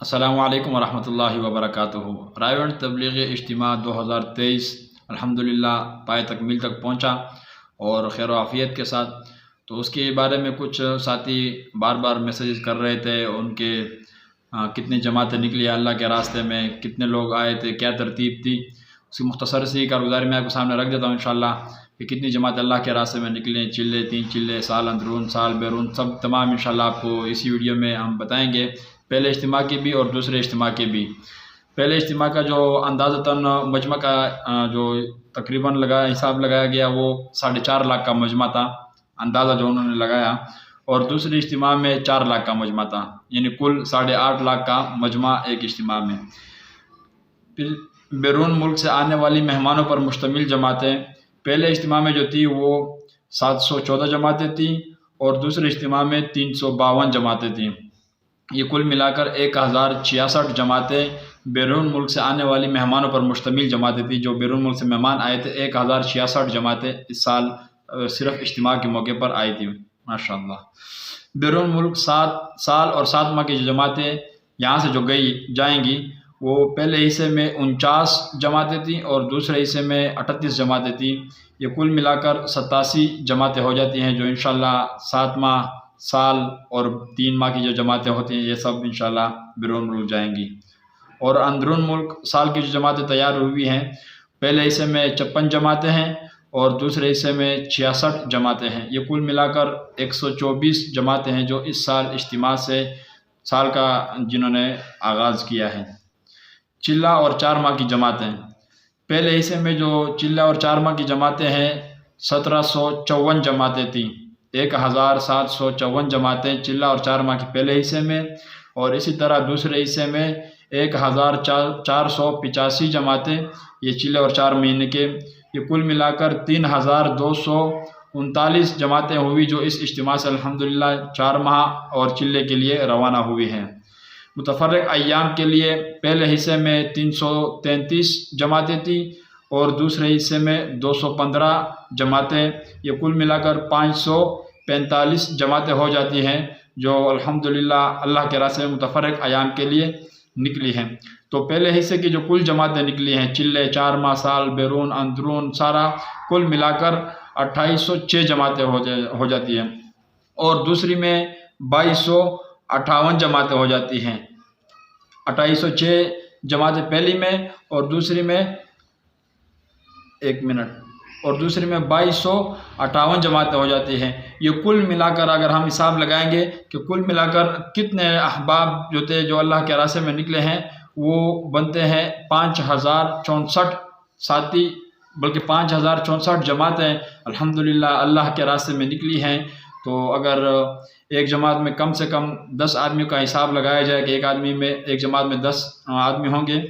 السلام علیکم ورحمۃ اللہ وبرکاتہ۔ رائیونٹ تبلیغی اجتماع 2023 الحمدللہ پائے تکمیل تک پہنچا اور خیر و عافیت کے ساتھ۔ تو اس کے بارے میں کچھ ساتھی بار بار میسیجز کر رہے تھے، ان کے کتنی جماعتیں نکلی اللہ کے راستے میں، کتنے لوگ آئے تھے، کیا ترتیب تھی، اس کی مختصر سی کارگزاری میں آپ کے سامنے رکھ دیتا ہوں انشاءاللہ کہ کتنی جماعت اللہ کے راستے میں نکلیں، چلے 3 چلے، سال اندرون سال بیرون، سب تمام انشاءاللہ آپ کو اسی ویڈیو میں ہم بتائیں گے، پہلے اجتماع کی بھی اور دوسرے اجتماع کی بھی۔ پہلے اجتماع کا جو اندازتاً مجمع کا جو تقریباً حساب لگایا گیا وہ 4.5 لاکھ کا مجمع تھا، اندازہ جو انہوں نے لگایا، اور دوسرے اجتماع میں 4 لاکھ کا مجمع تھا، یعنی کل 8.5 لاکھ کا مجمع ایک اجتماع میں۔ پھر بیرون ملک سے آنے والی مہمانوں پر مشتمل جماعتیں پہلے اجتماع میں جو تھی وہ 714 جماعتیں تھیں اور دوسرے اجتماع میں 352 جماعتیں تھیں۔ یہ کل ملا کر 1066 جماعتیں بیرون ملک سے آنے والی مہمانوں پر مشتمل جماعتیں تھیں۔ جو بیرون ملک سے مہمان آئے تھے 1066 جماعتیں اس سال صرف اجتماع کے موقع پر آئی تھیں، ماشاءاللہ۔ بیرون ملک 7 سال اور 7 ماہ کی جو جماعتیں یہاں سے جو جائیں گی وہ پہلے حصے میں 49 جماعتیں تھیں اور دوسرے حصے میں 38 جماعتیں تھیں۔ یہ کل ملا کر 87 جماعتیں ہو جاتی ہیں، جو انشاءاللہ 7 ماہ، سال اور 3 ماہ کی جو جماعتیں ہوتی ہیں یہ سب انشاءاللہ بیرون ملک جائیں گی۔ اور اندرون ملک سال کی جو جماعتیں تیار ہوئی ہیں، پہلے حصے میں 56 جماعتیں ہیں اور دوسرے حصے میں 66 جماعتیں ہیں۔ یہ کل ملا کر 124 جماعتیں ہیں جو اس سال اجتماع سے سال کا جنہوں نے آغاز کیا ہے۔ چلہ اور 4 ماہ کی جماعتیں پہلے حصے میں جو چلہ اور 4 ماہ کی جماعتیں ہیں 1754 جماعتیں تھیں، 1754 جماعتیں چلہ اور 4 ماہ کے پہلے حصے میں، اور اسی طرح دوسرے حصے میں 1485 جماعتیں یہ چلہ اور 4 مہینے کے۔ یہ کل ملا کر 3239 جماعتیں ہوئی جو اس اجتماع سے الحمدللہ 4 ماہ اور چلے کے لیے روانہ ہوئی ہیں۔ متفرق ایام کے لیے پہلے حصے میں 333 جماعتیں تھیں اور دوسرے حصے میں 215 جماعتیں، یہ کل ملا کر 545 جماعتیں ہو جاتی ہیں جو الحمدللہ اللہ کے راستے میں متفرق ایام کے لیے نکلی ہیں۔ تو پہلے حصے کی جو کل جماعتیں نکلی ہیں، چلے 4 ماہ، سال بیرون اندرون سارا، کل ملا کر 2806 جماعتیں ہو جاتی ہیں، اور دوسری میں 2258 جماعتیں ہو جاتی ہیں۔ 2806 جماعتیں پہلی میں اور دوسری میں 2258 جماعتیں ہو جاتی ہیں۔ یہ کل ملا کر اگر ہم حساب لگائیں گے کہ کل ملا کر کتنے احباب جو تھے جو اللہ کے راستے میں نکلے ہیں وہ بنتے ہیں 5064 ساتھی، بلکہ 5064 جماعتیں الحمدللہ اللہ کے راستے میں نکلی ہیں۔ تو اگر ایک جماعت میں کم سے کم 10 آدمیوں کا حساب لگایا جائے کہ ایک جماعت میں 10 آدمی ہوں گے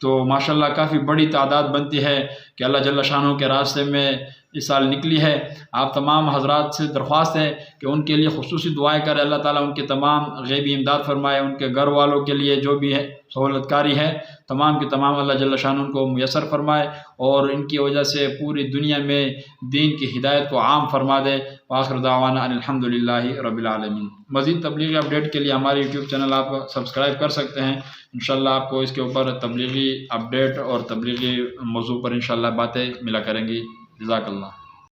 تو ماشاءاللہ کافی بڑی تعداد بنتی ہے کہ اللہ جل شانہ کے راستے میں اس سال نکلی ہے۔ آپ تمام حضرات سے درخواست ہے کہ ان کے لیے خصوصی دعائیں کریں، اللہ تعالیٰ ان کے تمام غیبی امداد فرمائے، ان کے گھر والوں کے لیے جو بھی ہے سہولت کاری ہے تمام کے تمام اللہ جل شانہ ان کو میسر فرمائے اور ان کی وجہ سے پوری دنیا میں دین کی ہدایت کو عام فرما دے۔ وآخر دعوانا ان الحمدللہ رب العالمین۔ مزید تبلیغی اپڈیٹ کے لیے ہمارے یوٹیوب چینل آپ سبسکرائب کر سکتے ہیں، انشاءاللہ آپ کو اس کے اوپر تبلیغی اپڈیٹ اور تبلیغی موضوع پر انشاءاللہ باتیں ملا کریں گی۔ جزاک اللہ۔